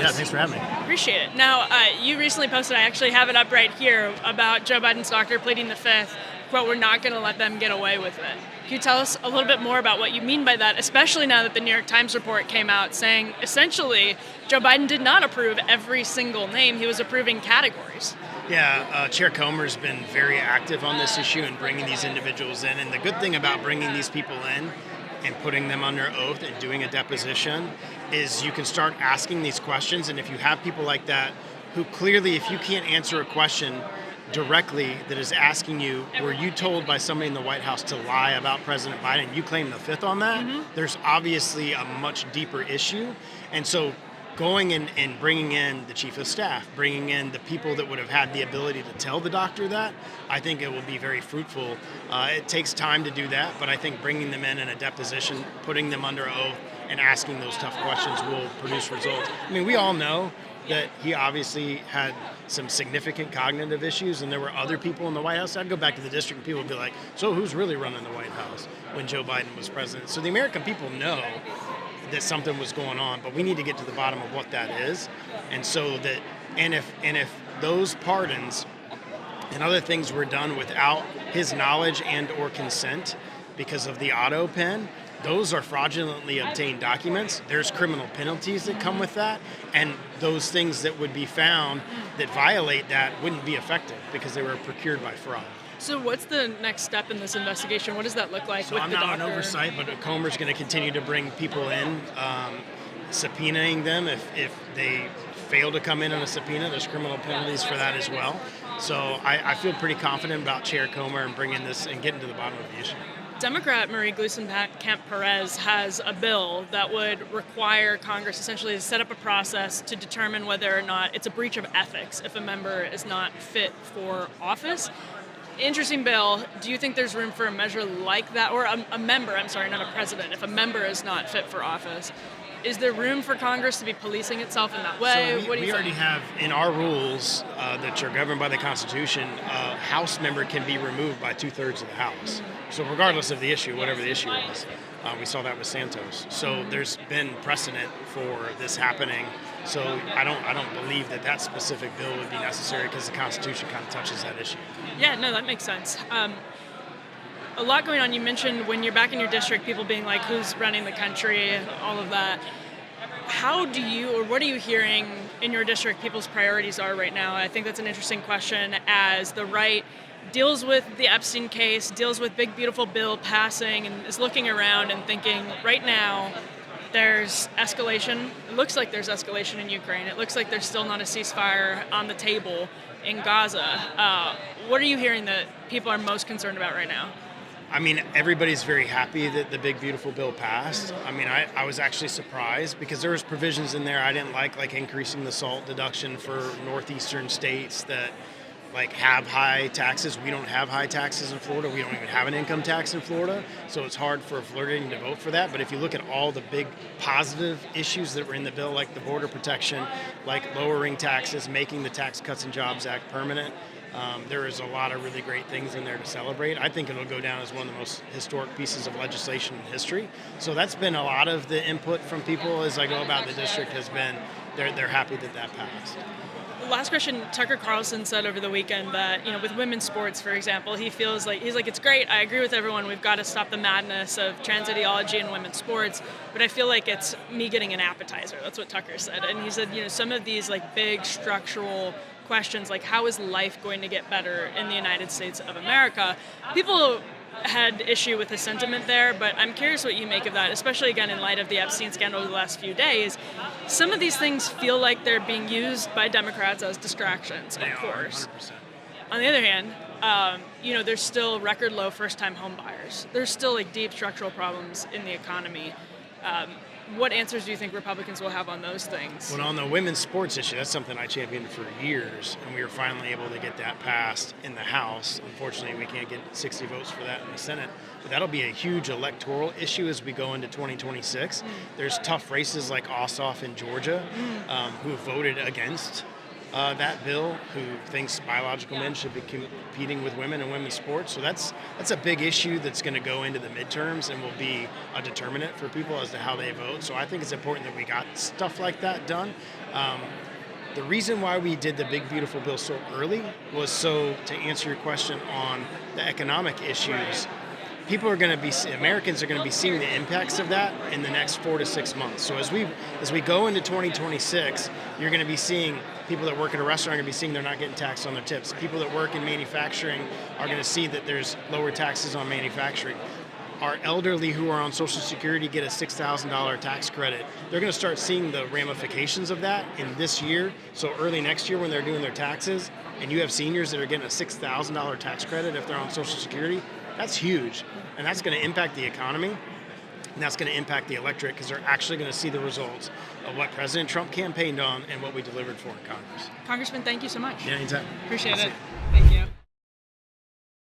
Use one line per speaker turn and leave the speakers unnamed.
Yeah, thanks for having me.
Appreciate it. Now, you recently posted, I actually have it up right here, about Joe Biden's doctor pleading the fifth, quote, "We're not going to let them get away with it." Can you tell us a little bit more about what you mean by that, especially now that the New York Times report came out saying, essentially, Joe Biden did not approve every single name. He was approving categories.
Yeah, Chair Comer's been very active on this issue and bringing these individuals in. And the good thing about bringing these people in and putting them under oath and doing a deposition is you can start asking these questions. And if you have people like that who clearly, if you can't answer a question directly that is asking you, were you told by somebody in the White House to lie about President Biden? You claim the fifth on that. There's obviously a much deeper issue. And so going in and bringing in the chief of staff, bringing in the people that would have had the ability to tell the doctor that, I think it will be very fruitful. It takes time to do that, but I think bringing them in a deposition, putting them under oath, and asking those tough questions will produce results. I mean, we all know that he obviously had some significant cognitive issues, and there were other people in the White House. I'd go back to the district and people would be like, so who's really running the White House when Joe Biden was president? So the American people know that something was going on, but we need to get to the bottom of what that is. And so that, and if those pardons and other things were done without his knowledge and or consent because of the Autopen, those are fraudulently obtained documents. There's criminal penalties that come with that, and those things that would be found that violate that wouldn't be effective because they were procured by fraud.
So what's the next step in this investigation? What does that look like
So
with
I'm
the
not
doctor?
on oversight, but Comer's going to continue to bring people in, subpoenaing them. If they fail to come in on a subpoena, there's criminal penalties for that as well. So I feel pretty confident about Chair Comer and bringing this and getting to the bottom of the issue.
Democrat Marie Gluesenkamp-Perez has a bill that would require Congress essentially to set up a process to determine whether or not it's a breach of ethics if a member is not fit for office. Interesting bill. Do you think there's room for a measure like that? Or a member, I'm sorry, not a president. If a member is not fit for office, is there room for Congress to be policing itself in that way?
So
what do you
we already
think?
have in our rules that are governed by the Constitution, a House member can be removed by 2/3 of the House. So regardless of the issue, whatever the issue is, we saw that with Santos. So there's been precedent for this happening. So I don't believe that specific bill would be necessary because the Constitution kind of touches that issue.
Yeah, no, that makes sense. A lot going on. You mentioned when you're back in your district, people being like, who's running the country, all of that. How do you, or what are you hearing in your district people's priorities are right now? I think that's an interesting question as the right deals with the Epstein case, deals with big, beautiful bill passing, and is looking around and thinking, right now, there's escalation. It looks like there's escalation in Ukraine. It looks like there's still not a ceasefire on the table in Gaza. What are you hearing that people are most concerned about right now?
I mean, everybody's very happy that the big, beautiful bill passed. I mean, I was actually surprised because there was provisions in there I didn't like increasing the SALT deduction for northeastern states that have high taxes. We don't have high taxes in Florida. We don't even have an income tax in Florida. So it's hard for a Floridian to vote for that. But if you look at all the big positive issues that were in the bill, like the border protection, like lowering taxes, making the Tax Cuts and Jobs Act permanent, there is a lot of really great things in there to celebrate. I think it'll go down as one of the most historic pieces of legislation in history. So that's been a lot of the input from people as I go about the district has been they're happy that passed.
Last question. Tucker Carlson said over the weekend that, with women's sports, for example, he's like, it's great. I agree with everyone. We've got to stop the madness of trans ideology in women's sports. But I feel like it's me getting an appetizer. That's what Tucker said. And he said, some of these big structural questions, like how is life going to get better in the United States of America? People had issue with the sentiment there, but I'm curious what you make of that, especially again in light of the Epstein scandal over the last few days. Some of these things feel like they're being used by Democrats as distractions, of course.
100%.
On the other hand, there's still record low first-time home buyers. There's still deep structural problems in the economy. What answers do you think Republicans will have on those things?
Well, on the women's sports issue, that's something I championed for years, and we were finally able to get that passed in the House. Unfortunately, we can't get 60 votes for that in the Senate, but that'll be a huge electoral issue as we go into 2026. There's tough races like Ossoff in Georgia, who voted against that bill who thinks biological men should be competing with women in women's sports. So that's a big issue that's going to go into the midterms and will be a determinant for people as to how they vote. So I think it's important that we got stuff like that done. The reason why we did the big beautiful bill so early was so to answer your question on the economic issues. Americans are going to be seeing the impacts of that in the next 4 to 6 months. So as we go into 2026, you're going to be seeing people that work at a restaurant are going to be seeing they're not getting taxed on their tips. People that work in manufacturing are going to see that there's lower taxes on manufacturing. Our elderly who are on Social Security get a $6,000 tax credit. They're going to start seeing the ramifications of that in this year. So early next year when they're doing their taxes, and you have seniors that are getting a $6,000 tax credit if they're on Social Security, that's huge. And that's going to impact the economy, and that's going to impact the electorate because they're actually going to see the results of what President Trump campaigned on and what we delivered for in Congress.
Congressman, thank you so much.
Yeah, anytime.
Appreciate it.